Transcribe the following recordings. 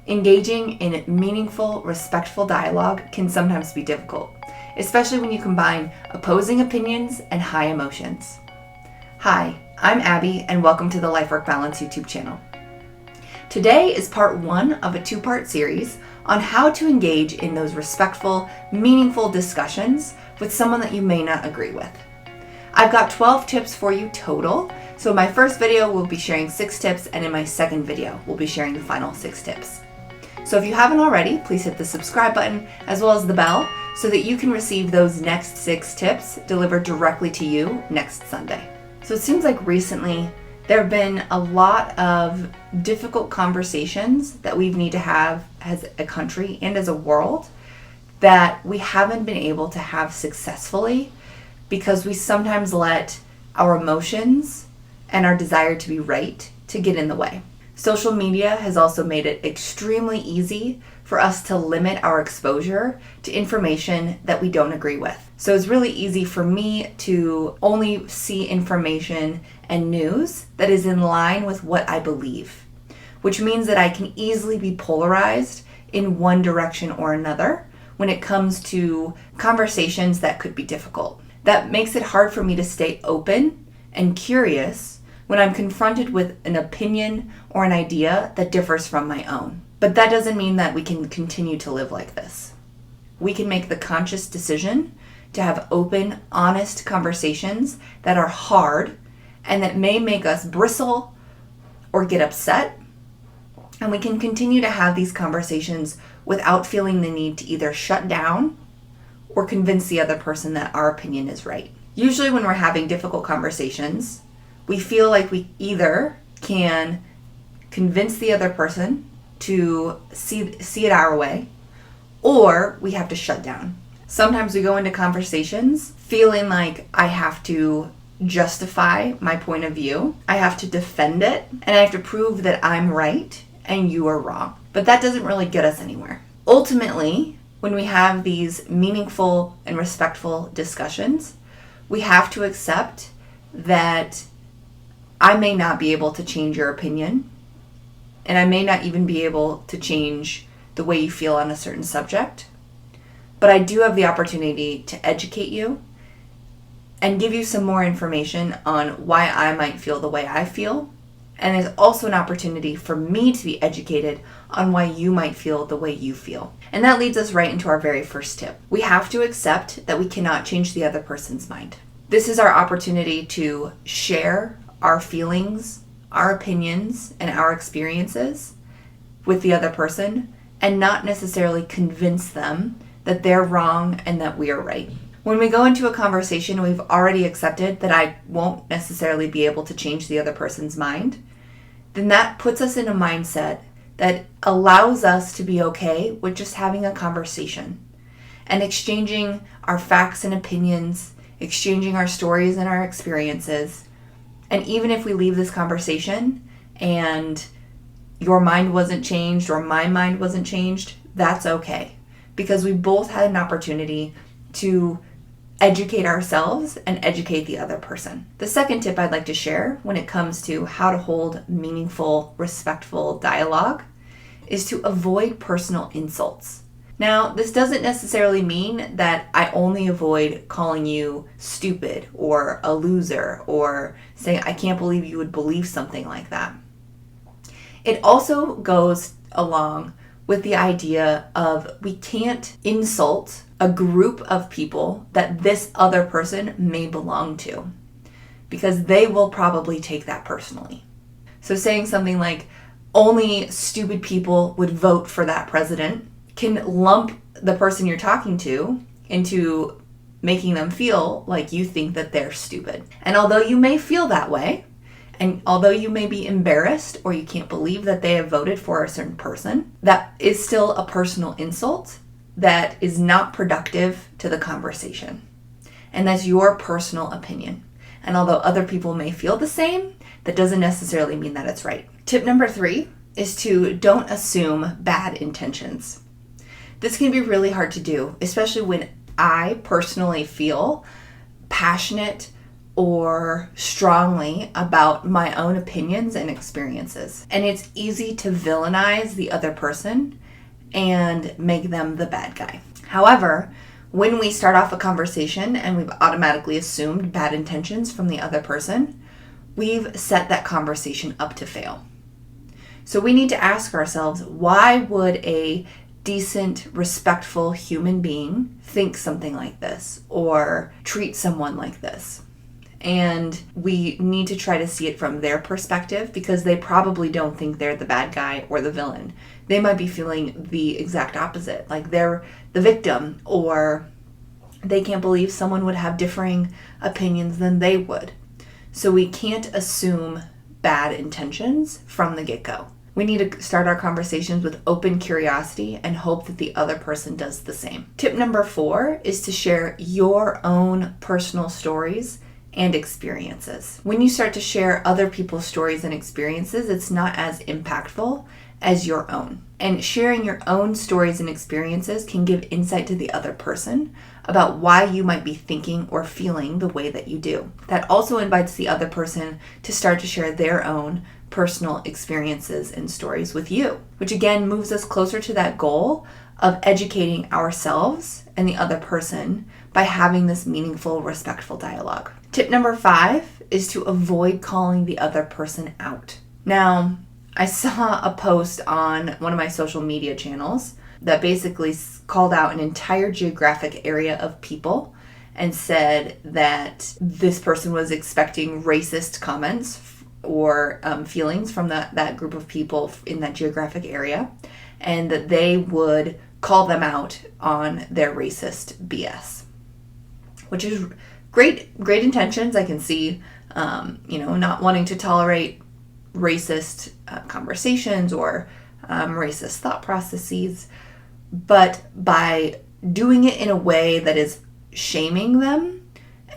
Engaging in meaningful, respectful dialogue can sometimes be difficult, especially when you combine opposing opinions and high emotions. Hi, I'm Abby, and welcome to the Life Work Balance YouTube channel. Today is part one of a two-part series on how to engage in those respectful, meaningful discussions with someone that you may not agree with. I've got 12 tips for you total, so in my first video we'll be sharing 6 tips, and in my second video we'll be sharing the final 6 tips. So if you haven't already, please hit the subscribe button as well as the bell so that you can receive those next 6 tips delivered directly to you next Sunday. So it seems like recently there have been a lot of difficult conversations that we need to have as a country and as a world that we haven't been able to have successfully because we sometimes let our emotions and our desire to be right to get in the way. Social media has also made it extremely easy for us to limit our exposure to information that we don't agree with. So it's really easy for me to only see information and news that is in line with what I believe, which means that I can easily be polarized in one direction or another when it comes to conversations that could be difficult. That makes it hard for me to stay open and curious when I'm confronted with an opinion or an idea that differs from my own. But that doesn't mean that we can continue to live like this. We can make the conscious decision to have open, honest conversations that are hard and that may make us bristle or get upset. And we can continue to have these conversations without feeling the need to either shut down or convince the other person that our opinion is right. Usually when we're having difficult conversations, we feel like we either can convince the other person to see it our way, or we have to shut down. Sometimes we go into conversations feeling like I have to justify my point of view, I have to defend it, and I have to prove that I'm right and you are wrong. But that doesn't really get us anywhere. Ultimately, when we have these meaningful and respectful discussions, we have to accept that I may not be able to change your opinion, and I may not even be able to change the way you feel on a certain subject, but I do have the opportunity to educate you and give you some more information on why I might feel the way I feel, and there's also an opportunity for me to be educated on why you might feel the way you feel. And that leads us right into our very first tip. We have to accept that we cannot change the other person's mind. This is our opportunity to share our feelings, our opinions, and our experiences with the other person and not necessarily convince them that they're wrong and that we are right. When we go into a conversation, we've already accepted that I won't necessarily be able to change the other person's mind, then that puts us in a mindset that allows us to be okay with just having a conversation and exchanging our facts and opinions, exchanging our stories and our experiences. And even if we leave this conversation and your mind wasn't changed or my mind wasn't changed, that's okay. Because we both had an opportunity to educate ourselves and educate the other person. The second tip I'd like to share when it comes to how to hold meaningful, respectful dialogue is to avoid personal insults. Now, this doesn't necessarily mean that I only avoid calling you stupid or a loser or saying, I can't believe you would believe something like that. It also goes along with the idea of we can't insult a group of people that this other person may belong to, because they will probably take that personally. So saying something like, only stupid people would vote for that president, can lump the person you're talking to into making them feel like you think that they're stupid. And although you may feel that way, and although you may be embarrassed or you can't believe that they have voted for a certain person, that is still a personal insult that is not productive to the conversation. And that's your personal opinion. And although other people may feel the same, that doesn't necessarily mean that it's right. Tip number 3 is to don't assume bad intentions. This can be really hard to do, especially when I personally feel passionate or strongly about my own opinions and experiences. And it's easy to villainize the other person and make them the bad guy. However, when we start off a conversation and we've automatically assumed bad intentions from the other person, we've set that conversation up to fail. So we need to ask ourselves, why would a decent, respectful human being think something like this or treat someone like this? And we need to try to see it from their perspective, because they probably don't think they're the bad guy or the villain. They might be feeling the exact opposite, like they're the victim, or they can't believe someone would have differing opinions than they would. So we can't assume bad intentions from the get-go. We need to start our conversations with open curiosity and hope that the other person does the same. Tip number 4 is to share your own personal stories and experiences. When you start to share other people's stories and experiences, it's not as impactful as your own. And sharing your own stories and experiences can give insight to the other person about why you might be thinking or feeling the way that you do. That also invites the other person to start to share their own personal experiences and stories with you, which again moves us closer to that goal of educating ourselves and the other person by having this meaningful, respectful dialogue. Tip number 5 is to avoid calling the other person out. Now, I saw a post on one of my social media channels that basically called out an entire geographic area of people and said that this person was expecting racist comments or feelings from that group of people in that geographic area, and that they would call them out on their racist BS, which is great intentions. I can see, not wanting to tolerate racist conversations or racist thought processes, but by doing it in a way that is shaming them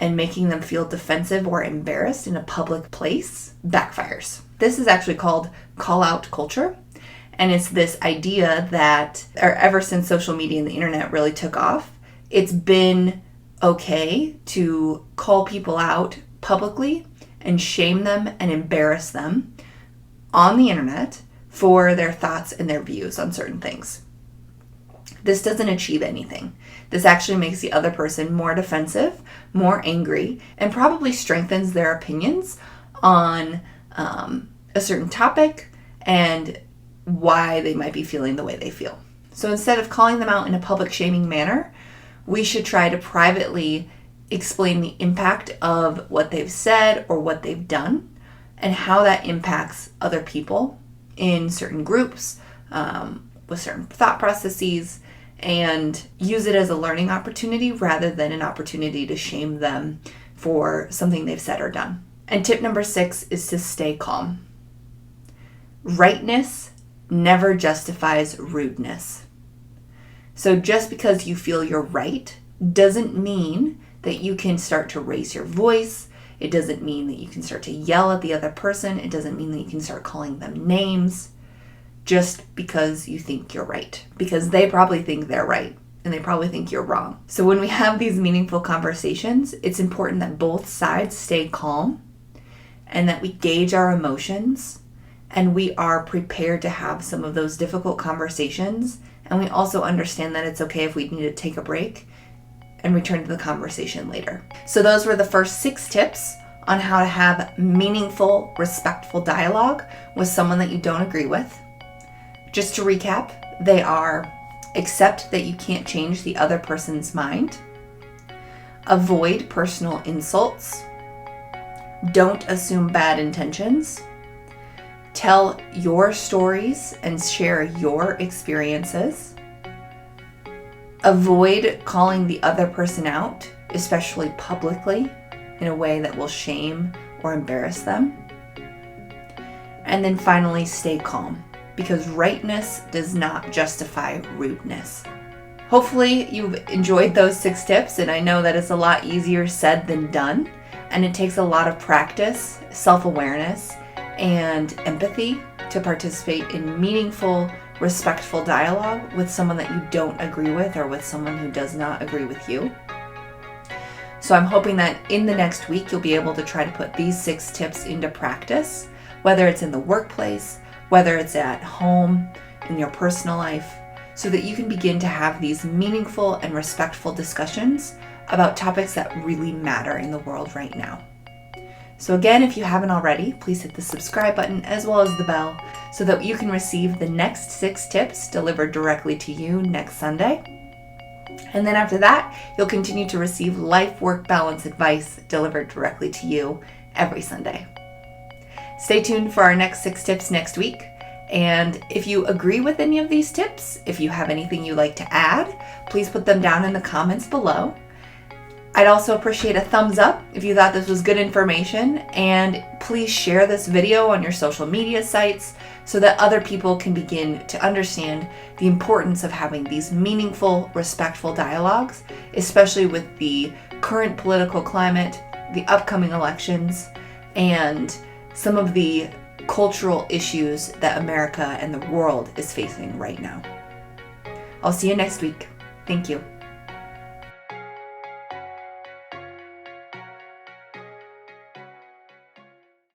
and making them feel defensive or embarrassed in a public place backfires. This is actually called call-out culture. And it's this idea that, or ever since social media and the internet really took off, it's been okay to call people out publicly and shame them and embarrass them on the internet for their thoughts and their views on certain things. This doesn't achieve anything. This actually makes the other person more defensive, more angry, and probably strengthens their opinions on a certain topic and why they might be feeling the way they feel. So instead of calling them out in a public shaming manner, we should try to privately explain the impact of what they've said or what they've done and how that impacts other people in certain groups with certain thought processes, and use it as a learning opportunity rather than an opportunity to shame them for something they've said or done. And tip number 6 is to stay calm. Rightness never justifies rudeness. So just because you feel you're right doesn't mean that you can start to raise your voice. It doesn't mean that you can start to yell at the other person. It doesn't mean that you can start calling them names just because you think you're right, because they probably think they're right and they probably think you're wrong. So when we have these meaningful conversations, it's important that both sides stay calm and that we gauge our emotions and we are prepared to have some of those difficult conversations. And we also understand that it's okay if we need to take a break and return to the conversation later. So those were the first 6 tips on how to have meaningful, respectful dialogue with someone that you don't agree with. Just to recap, they are: accept that you can't change the other person's mind, avoid personal insults, don't assume bad intentions, tell your stories and share your experiences, avoid calling the other person out, especially publicly, in a way that will shame or embarrass them, and then finally stay calm, because rightness does not justify rudeness. Hopefully you've enjoyed those 6 tips, and I know that it's a lot easier said than done, and it takes a lot of practice, self-awareness, and empathy to participate in meaningful, respectful dialogue with someone that you don't agree with or with someone who does not agree with you. So I'm hoping that in the next week, you'll be able to try to put these 6 tips into practice, whether it's in the workplace, whether it's at home, in your personal life, so that you can begin to have these meaningful and respectful discussions about topics that really matter in the world right now. So again, if you haven't already, please hit the subscribe button as well as the bell so that you can receive the next 6 tips delivered directly to you next Sunday. And then after that, you'll continue to receive life-work balance advice delivered directly to you every Sunday. Stay tuned for our next 6 tips next week. And if you agree with any of these tips, if you have anything you'd like to add, please put them down in the comments below. I'd also appreciate a thumbs up if you thought this was good information, and please share this video on your social media sites so that other people can begin to understand the importance of having these meaningful, respectful dialogues, especially with the current political climate, the upcoming elections, and some of the cultural issues that America and the world is facing right now. I'll see you next week. Thank you.